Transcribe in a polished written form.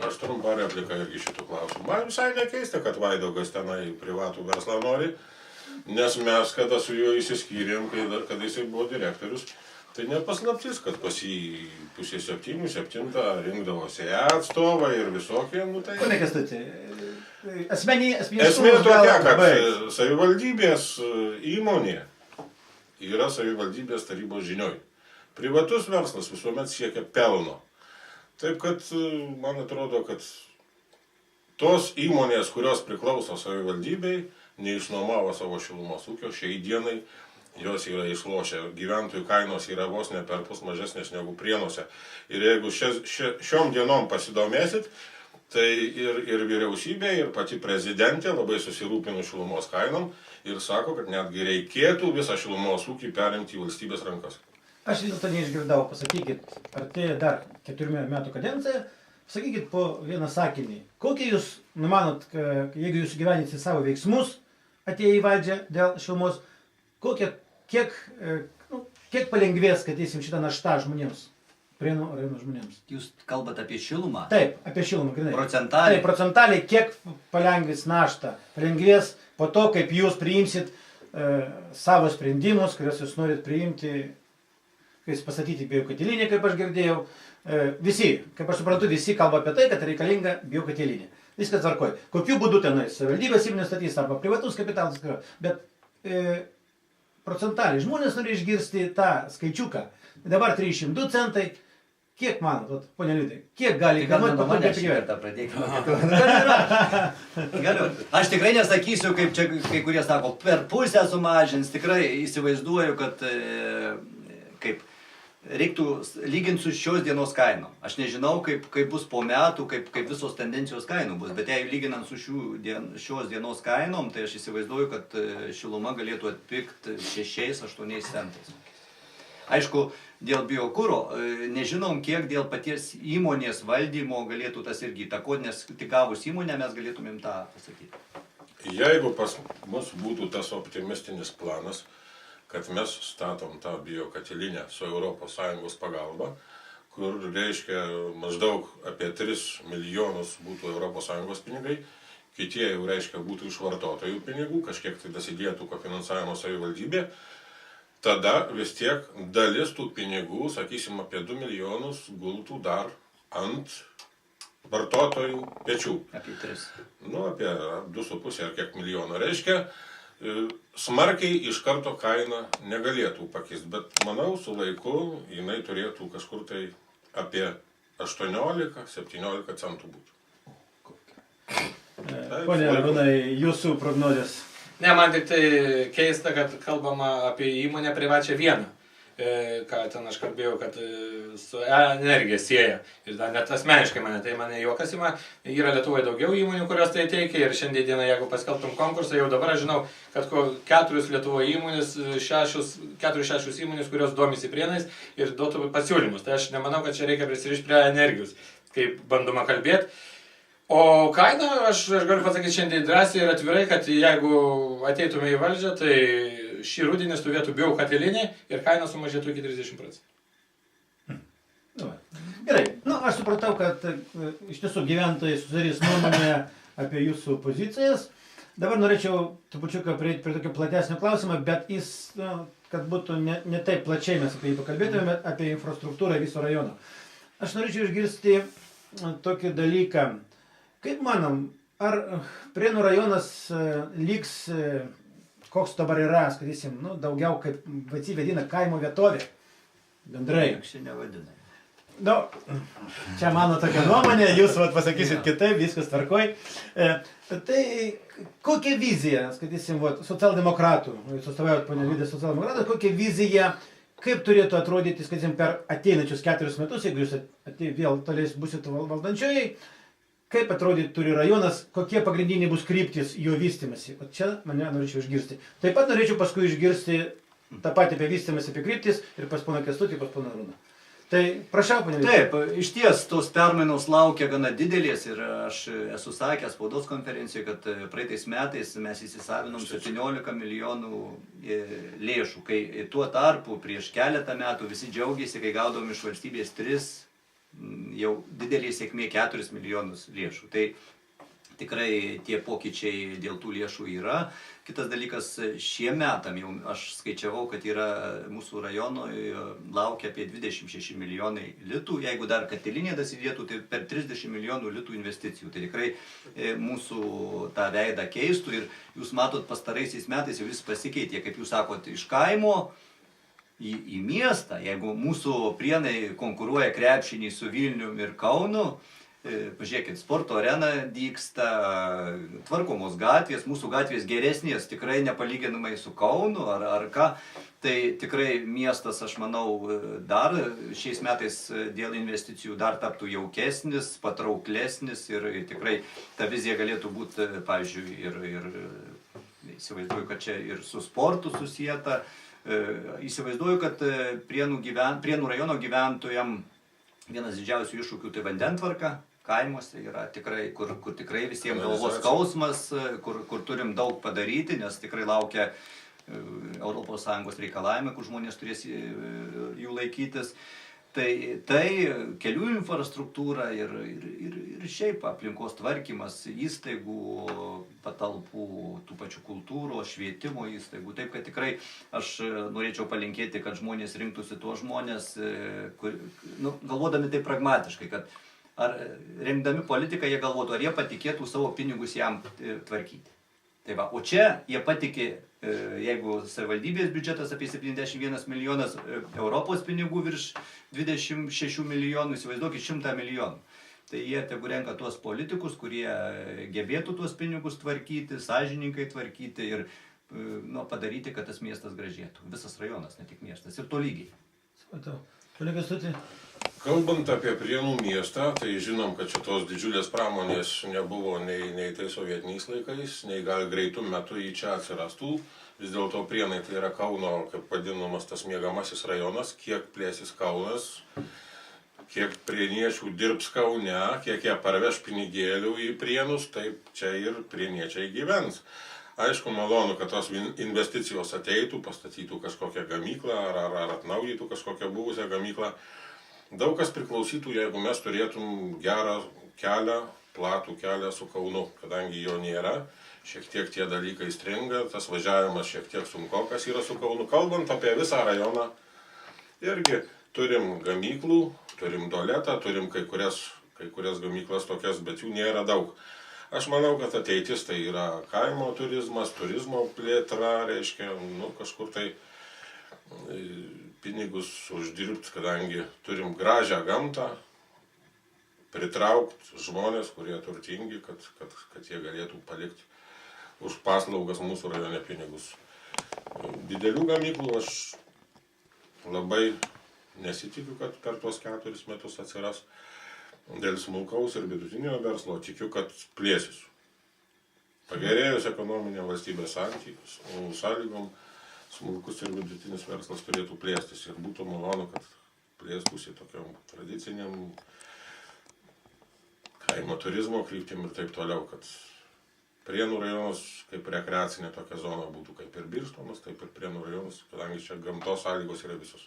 Aš trumpą repliką irgi šitų klausimų. Man visai nekeista, kad Vaidogas tenai privatų verslą nori, nes mes, kada su juo įsiskyrėm, kada jisai buvo direktorius, tai nepaslaptis, kad pas jį 6:30, 7 rinkdavosi atstovai ir visokie, nu tai... Pone Kęstuti, Esmė tokia, kad savivaldybės įmonė yra savivaldybės tarybos žinioj. Privatus verslas visuomet siekia pelno. Taip kad man atrodo, kad tos įmonės, kurios priklauso savivaldybei, neišnuomavo savo šilumos ūkio, šiai dienai jos yra išlošę. Gyventojų kainos yra vos ne perpus mažesnės negu Prienuose. Ir jeigu šiom dienom pasidomėsit, tai ir vyriausybė, ir pati prezidentė labai susirūpino šilumos kainom ir sako, kad netgi reikėtų visą šilumos ūkį perimti į valstybės rankas. Aš vis dėlto neišgirdau, pasakykit, artėja dar 4 metų kadencija, pasakykit po vieną sakinį, kokį jūs numanot, jeigu jūs gyvenysite savo veiksmus, atėję į valdžią dėl šilumos, kiek palengvės, kad eisim šitą naštą žmonėms, Prienų rajono žmonėms? Jūs kalbate apie šilumą? Taip, apie šilumą, grinai. Procentaliai? Taip, procentaliai, kiek palengvės naštą, palengvės po to, kaip jūs priimsit savo sprendimus, kuriuos jūs norit priimti, kai pastatyti biokatilinį, kaip aš girdėjau. Visi, kaip aš suprantu, visi kalba apie tai, kad reikalinga biokatilinė. Viskas tvarkoj. Kokiu būdu tenais? Savivaldybės įmonės statys arba privatus kapitalas, bet procentaliai žmonės nori išgirsti tą skaičiuką. Dabar 302 centai. Kiek manot, ponia Liudai, kiek gali kainuoti patogiai privertą pradėkime? Galiu. Aš tikrai nesakysiu, kaip čia kai kurie sako, per pusę sumažins. Tikrai įsivaizduoju, kad kaip reiktų lyginti su šios dienos kainom. Aš nežinau, kaip bus po metų, kaip visos tendencijos kainų bus, bet jei lyginant su šios dienos kainom, tai aš įsivaizduoju, kad šiluma galėtų atpigti 6–8 centais. Aišku, dėl biokuro nežinom, kiek dėl paties įmonės valdymo galėtų tas irgi įtakoti, nes tik gavus įmonę mes galėtumėm tą pasakyti. Jeigu pas mus būtų tas optimistinis planas, kad mes statom tą biokatilinę su ES pagalba, kur reiškia maždaug apie 3 milijonus būtų ES pinigai, kitie jau reiškia būtų iš vartotojų pinigų, kažkiek tai dasidėtų kofinansavimo savivaldybė, tada vis tiek dalis tų pinigų, sakysim, apie 2 milijonus gultų dar ant vartotojų pečių. Apie 3. Nu, apie 2,5 ar kiek milijono reiškia. Smarkiai iš karto kaina negalėtų pakisti, bet manau, su laiku jinai turėtų kažkur tai apie 18–17 centų būti. Pone Arūnai, jūsų prognozės? Ne, man tik tai keista, kad kalbama apie įmonę privačią vieną. Ką ten aš kalbėjau, kad su energija sieja. Ir net asmeniškai mane juokas ima. Yra Lietuvoje daugiau įmonių, kurios tai teikia. Ir šiandien dieną, jeigu paskelbtum konkursą, jau dabar aš žinau, kad 4 Lietuvoje įmonės, 4–6 įmonės, kurios domisi Prienais ir duotų pasiūlymus. Tai aš nemanau, kad čia reikia prisirišti prie energijos, kaip bandoma kalbėti. O kainą, aš galiu pasakyti šiandien drąsiai ir atvirai, kad jeigu ateitume į valdžią, tai šį rudenį stovėtų biokatilinė ir kaina sumažėtų iki 30%. Gerai, aš supratau, kad iš tiesų gyventojai susidarys nuomonę apie jūsų pozicijas. Dabar norėčiau trupučiuką prieiti prie tokio platesnio klausimą, bet jis, kad būtų ne taip plačiai mes apie jį pakalbėtume, apie infrastruktūrą viso rajono. Aš norėčiau išgirsti tokį dalyką. Kaip manom, ar Prienų rajonas liks, koks dabar yra, skaitysim, daugiau kaip visi vadina kaimo vietovė, bendrai? Aš nevadinai. Čia mano tokia nuomonė, jūs pasakysit kitaip, viskas tvarkoj. Tai kokia vizija, skaitysim, socialdemokratų, jūs atstovaujat, ponia Liudai, socialdemokratų, kokia vizija, kaip turėtų atrodyti, skaitysim, per ateinančius 4 metus, jeigu jūs vėl toliau būsit valdančiojai, kaip atrodyti turi rajonas, kokie pagrindiniai bus kryptis jo vystymasi. O čia mane norėčiau išgirsti. Taip pat norėčiau paskui išgirsti tą patį apie vystymasi, apie kryptis ir pas poną Kęstutį, pas poną Arūną. Tai prašau, ponia Liudai. Taip, iš ties tos permainos laukia gana didelės ir aš esu sakęs spaudos konferencijoje, kad praeitais metais mes įsisavinom 17 milijonų lėšų, kai tuo tarpu prieš keletą metų visi džiaugiasi, kai gaudom iš valstybės 3 jau didelė sėkmė 4 milijonus lėšų. Tai tikrai tie pokyčiai dėl tų lėšų yra. Kitas dalykas, šiem metam jau aš skaičiavau, kad yra mūsų rajono laukia apie 26 milijonai litų. Jeigu dar katilinė dasidėtų, tai per 30 milijonų litų investicijų. Tai tikrai mūsų tą veidą keistų ir jūs matot pastaraisiais metais jau vis pasikeitė, kaip jūs sakot, iš kaimo į miestą. Jeigu mūsų Prienai konkuruoja krepšinį su Vilniumi ir Kaunu, pažiūrėkit, sporto arena dygsta, tvarkomos gatvės, mūsų gatvės geresnės, tikrai nepalyginamai su Kaunu ar ką. Tai tikrai miestas, aš manau, dar šiais metais dėl investicijų dar taptų jaukesnis, patrauklesnis ir tikrai ta vizija galėtų būti, pavyzdžiui, ir įsivaizduoju, kad čia ir su sportu susijęta. Įsivaizduoju, kad Prienų rajono gyventojam vienas didžiausių iššūkių tai vandentvarka. Kaimuose yra tikrai, kur tikrai visiems galvos skausmas, kur turim daug padaryti, nes tikrai laukia ES reikalavimai, kur žmonės turės jų laikytis. Tai kelių infrastruktūra ir šiaip aplinkos tvarkymas, įstaigų, patalpų, tų pačių kultūros, švietimo įstaigų. Taip, kad tikrai aš norėčiau palinkėti, kad žmonės rinktųsi tuos žmonės, galvodami tai pragmatiškai, kad ar remdami politiką jie galvotų, ar jie patikėtų savo pinigus jam tvarkyti. Tai va, o čia jie patikė, jeigu savivaldybės biudžetas apie 71 milijonas, Europos pinigų virš 26 milijonų, įsivaizduokit 100 milijonų. Tai jie tegu renka tuos politikus, kurie gebėtų tuos pinigus tvarkyti, sąžininkai tvarkyti ir padaryti, kad tas miestas gražėtų. Visas rajonas, ne tik miestas. Ir tolygiai. Supratau. Kolega Stutė. Kalbant apie Prienų miestą, tai žinom, kad šitos didžiulės pramonės nebuvo nei tai sovietiniais laikais, nei gal greitų metų į čia atsirastų. Vis dėlto Prienai tai yra Kauno, kaip vadinamas, tas miegamasis rajonas, kiek plėsis Kaunas, kiek prieniečių dirbs Kaune, kiek jie parveš pinigėlių į Prienus, taip čia ir prieniečiai gyvens. Aišku, malonu, kad tos investicijos ateitų, pastatytų kažkokią gamyklą ar atnaudytų kažkokią buvusią gamyklą. Daug kas priklausytų, jeigu mes turėtum gerą kelią, platų kelią su Kaunu, kadangi jo nėra, šiek tiek tie dalykai stringa, tas važiavimas šiek tiek sunkokas yra su Kaunu. Kalbant apie visą rajoną, irgi turim gamyklų, turim tualetą, turim kai kurias gamyklas tokias, bet jų nėra daug. Aš manau, kad ateitis tai yra kaimo turizmas, turizmo plėtra, reiškia, kažkur tai pinigus uždirbti, kadangi turim gražią gamtą, pritraukti žmonės, kurie turtingi, kad jie galėtų palikti už paslaugas mūsų rajone pinigus. Didelių gamyklų aš labai nesitikiu, kad per tuos 4 metus atsiras. Dėl smulkaus ir vidutinio verslo tikiu, kad plėsis. Pagerėjus ekonominė valstybės sąlygom, smulkus ir vidutinis verslas turėtų plėstis ir būtų malonu, kad plėstųsi tokiam tradiciniam kaimo turizmo kryptim ir taip toliau, kad Prienų rajonas kaip rekreacinė tokia zona būtų kaip ir Birštonas, taip ir Prienų rajonas, kadangi čia gamtos sąlygos yra visos.